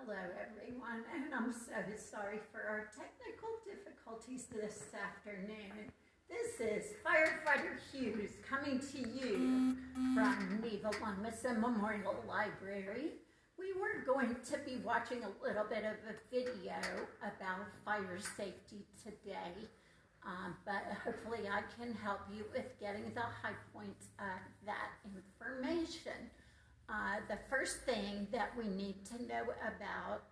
Hello everyone, and I'm so sorry for our technical difficulties this afternoon. This is Firefighter Hughes coming to you from Neva Lumison Memorial Library. We were going to be watching a little bit of a video about fire safety today, but hopefully I can help you with getting the high points of that information. The first thing that we need to know about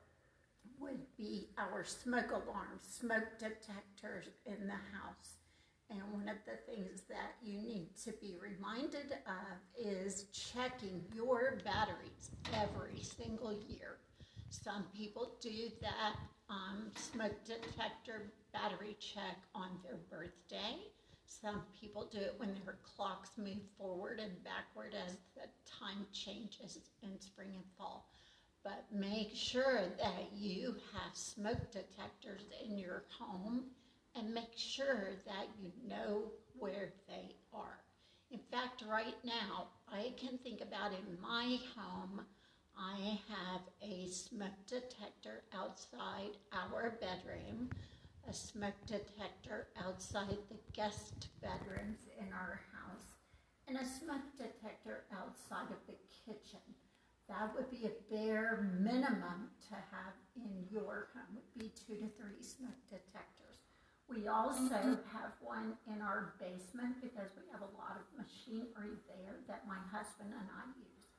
would be our smoke alarms, smoke detectors in the house. And one of the things that you need to be reminded of is checking your batteries every single year. Some people do that smoke detector battery check on their birthday. Some people do it when their clocks move forward and backward as the time changes in spring and fall. But make sure that you have smoke detectors in your home and make sure that you know where they are. In fact, right now, I can think about in my home, I have a smoke detector outside our bedroom, a smoke detector outside the guest bedrooms in our house, and a smoke detector outside of the kitchen. That would be a bare minimum to have in your home, would be 2 to 3 smoke detectors. We also have one in our basement because we have a lot of machinery there that my husband and I use.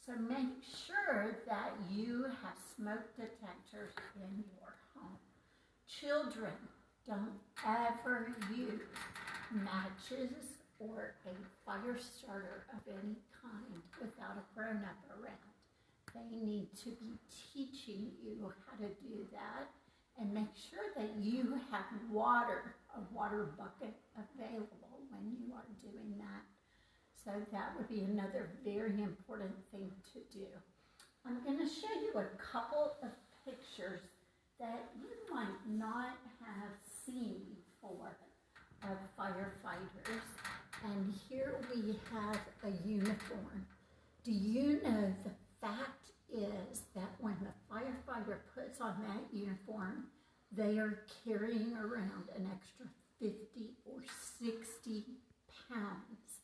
So make sure that you have smoke detectors in your home. Children, don't ever use matches or a fire starter of any kind without a grown-up around. They need to be teaching you how to do that, and make sure that you have water, a water bucket available when you are doing that. So that would be another very important thing to do. I'm going to show you a couple of pictures that you might not have seen before of firefighters. And here we have a uniform. Do you know the fact is that when the firefighter puts on that uniform, they are carrying around an extra 50 or 60 pounds.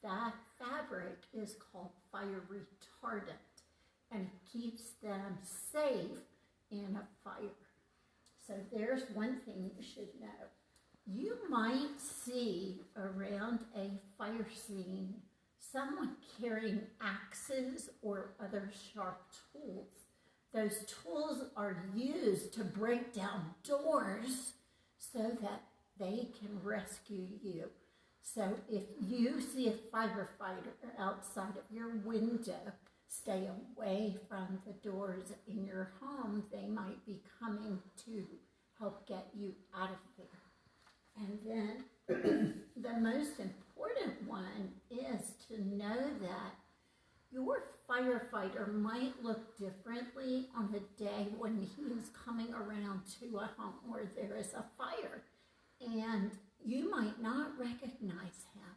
That fabric is called fire retardant, and it keeps them safe in a fire. So there's one thing you should know. You might see around a fire scene someone carrying axes or other sharp tools. Those tools are used to break down doors so that they can rescue you. So if you see a firefighter outside of your window, stay away from the doors in your home. They might be coming to help get you out of there. And then the most important one is to know that your firefighter might look differently on the day when he is coming around to a home where there is a fire. And you might not recognize him.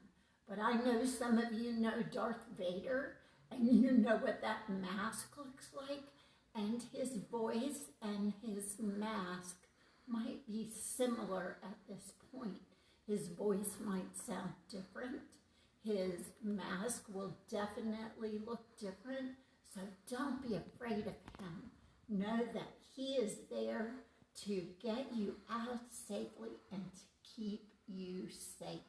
But I know some of you know Darth Vader, and you know what that mask looks like, and his voice and his mask might be similar at this point. His voice might sound different. His mask will definitely look different, so don't be afraid of him. Know that he is there to get you out safely and to keep you safe.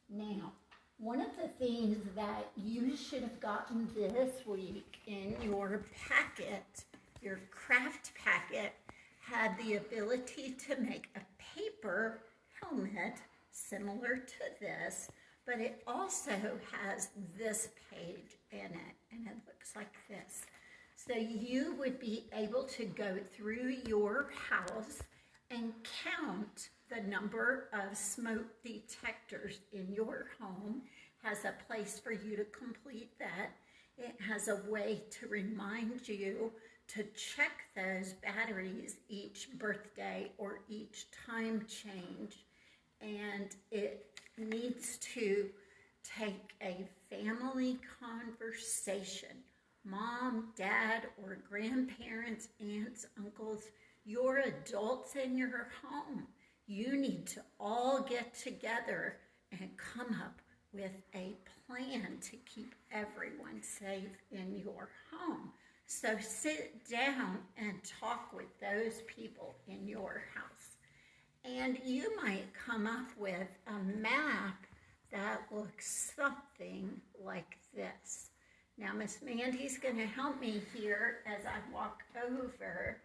Now, one of the things that you should have gotten this week in your packet, your craft packet, had the ability to make a paper helmet similar to this, but it also has this page in it, and it looks like this. So you would be able to go through your house and count the number of smoke detectors in your home. Has a place for you to complete that. It has a way to remind you to check those batteries each birthday or each time change. And it needs to take a family conversation mom, dad, or grandparents, aunts, uncles, your adults in your home. You need to all get together and come up with a plan to keep everyone safe in your home. So sit down and talk with those people in your house. And you might come up with a map that looks something like this. Now, Miss Mandy's going to help me here as I walk over,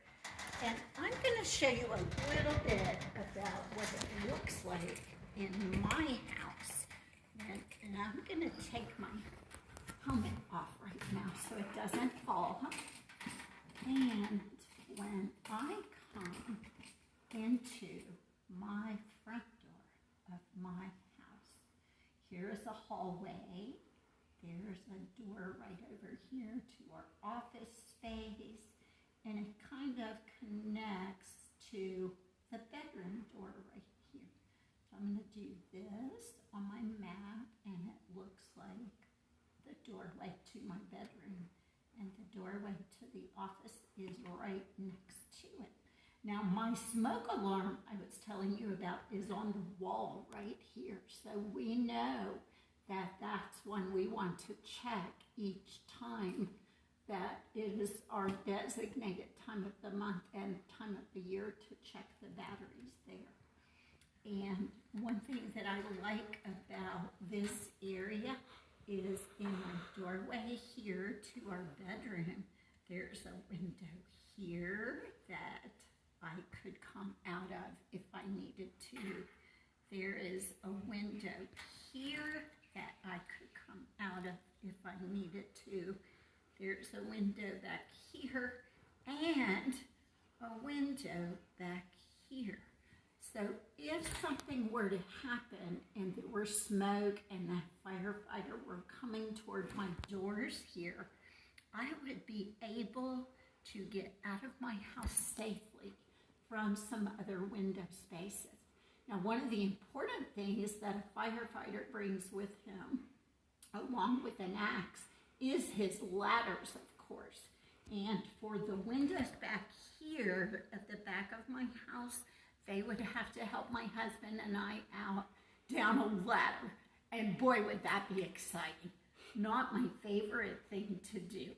and I'm going to show you a little bit about what it looks like in my house. And I'm going to take my helmet off right now so it doesn't fall. And when I come into my front door of my house, here is a hallway. There's a door right over here to our office space, and it kind of connects to the bedroom door right here. So I'm going to do this on my map, and it looks like the doorway to my bedroom, and the doorway to the office is right next to it. Now, my smoke alarm I was telling you about is on the wall right here, so we know that that's when we want to check each time. That is our designated time of the month and time of the year to check the batteries there. And one thing that I like about this area is in my doorway here to our bedroom, there's a window here that I could come out of if I needed to. There is a window here that I could come out of if I needed to. There's a window back here and a window back here. So if something were to happen and there were smoke and that firefighter were coming toward my doors here, I would be able to get out of my house safely from some other window spaces. Now, one of the important things that a firefighter brings with him, along with an axe, is his ladders, of course. And for the windows back here at the back of my house, they would have to help my husband and I out down a ladder. And boy, would that be exciting. Not my favorite thing to do.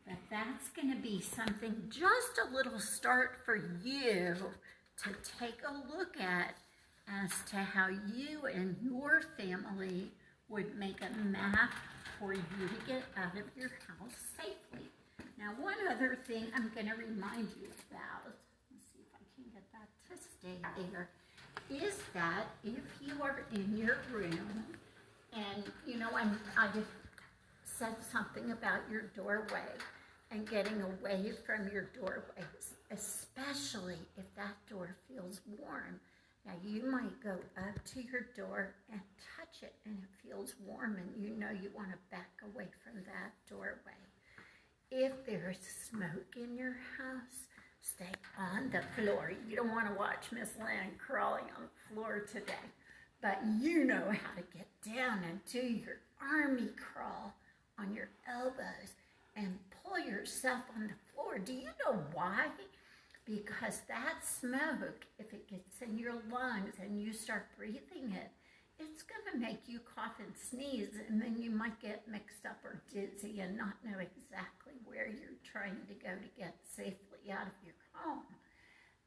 But that's going to be something, just a little start for you to take a look at as to how you and your family would make a map for you to get out of your house safely. Now, one other thing I'm going to remind you about, let's see if I can get that to stay there, is that if you are in your room, and you know, I said something about your doorway and getting away from your doorways, especially if that door feels warm. Now, you might go up to your door and touch it, and it feels warm, and you know you want to back away from that doorway. If there's smoke in your house, stay on the floor. You don't want to watch Miss Lynn crawling on the floor today, but you know how to get down and do your army crawl on your elbows and pull yourself on the floor. Do you know why? Because that smoke, if it gets in your lungs and you start breathing it, it's going to make you cough and sneeze, and then you might get mixed up or dizzy and not know exactly where you're trying to go to get safely out of your home.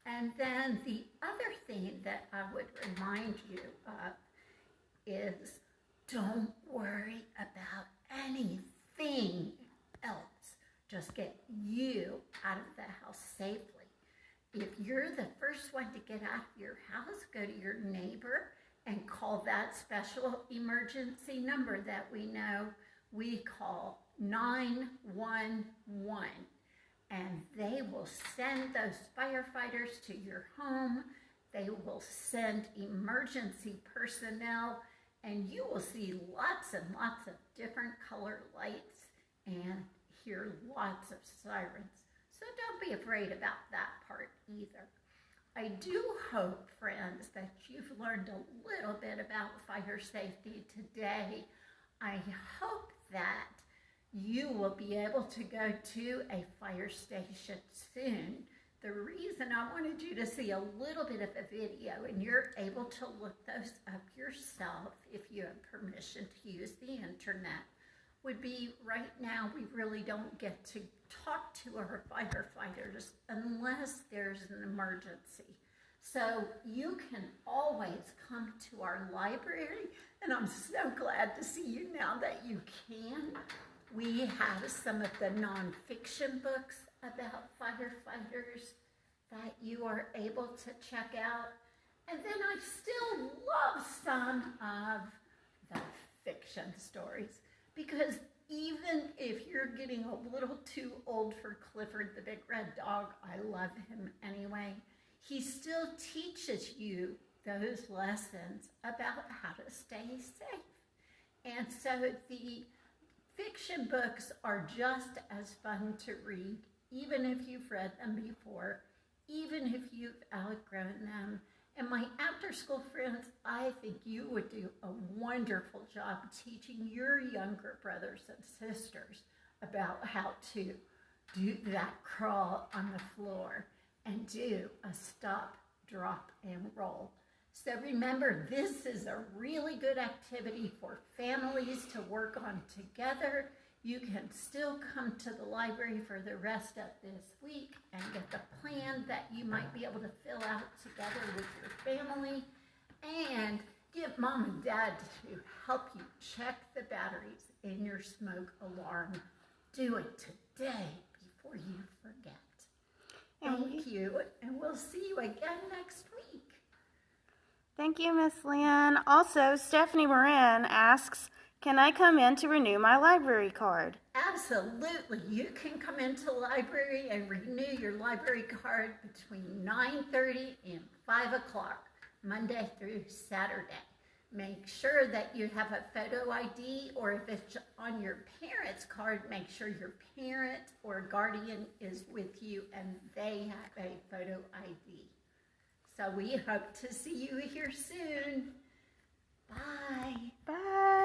And then the other thing that I would remind you of is don't worry about anything else. Just get you out of the house safely. If you're the first one to get out of your house, go to your neighbor and call that special emergency number that we know we call 911. And they will send those firefighters to your home. They will send emergency personnel, and you will see lots and lots of different colored lights and hear lots of sirens. So don't be afraid about that part either. I do hope, friends, that you've learned a little bit about fire safety today. I hope that you will be able to go to a fire station soon. The reason I wanted you to see a little bit of a video, and you're able to look those up yourself if you have permission to use the internet, would be right now we really don't get to talk to our firefighters unless there's an emergency. So you can always come to our library, and I'm so glad to see you now that you can. We have some of the nonfiction books about firefighters that you are able to check out. And then I still love some of the fiction stories, because even if you're getting a little too old for Clifford the Big Red Dog, I love him anyway, he still teaches you those lessons about how to stay safe. And so the fiction books are just as fun to read, even if you've read them before, even if you've outgrown them. And my after-school friends, I think you would do a wonderful job teaching your younger brothers and sisters about how to do that crawl on the floor and do a stop, drop, and roll. So remember, this is a really good activity for families to work on together. You can still come to the library for the rest of this week and get the plan that you might be able to fill out together with your family, and get mom and dad to help you check the batteries in your smoke alarm. Do it today before you forget. Thank you, and we'll see you again next week. Thank you, Miss Lynn. Also, Stephanie Moran asks, can I come in to renew my library card? Absolutely. You can come into the library and renew your library card between 9:30 and 5 o'clock, Monday through Saturday. Make sure that you have a photo ID, or if it's on your parent's card, make sure your parent or guardian is with you and they have a photo ID. So we hope to see you here soon. Bye. Bye.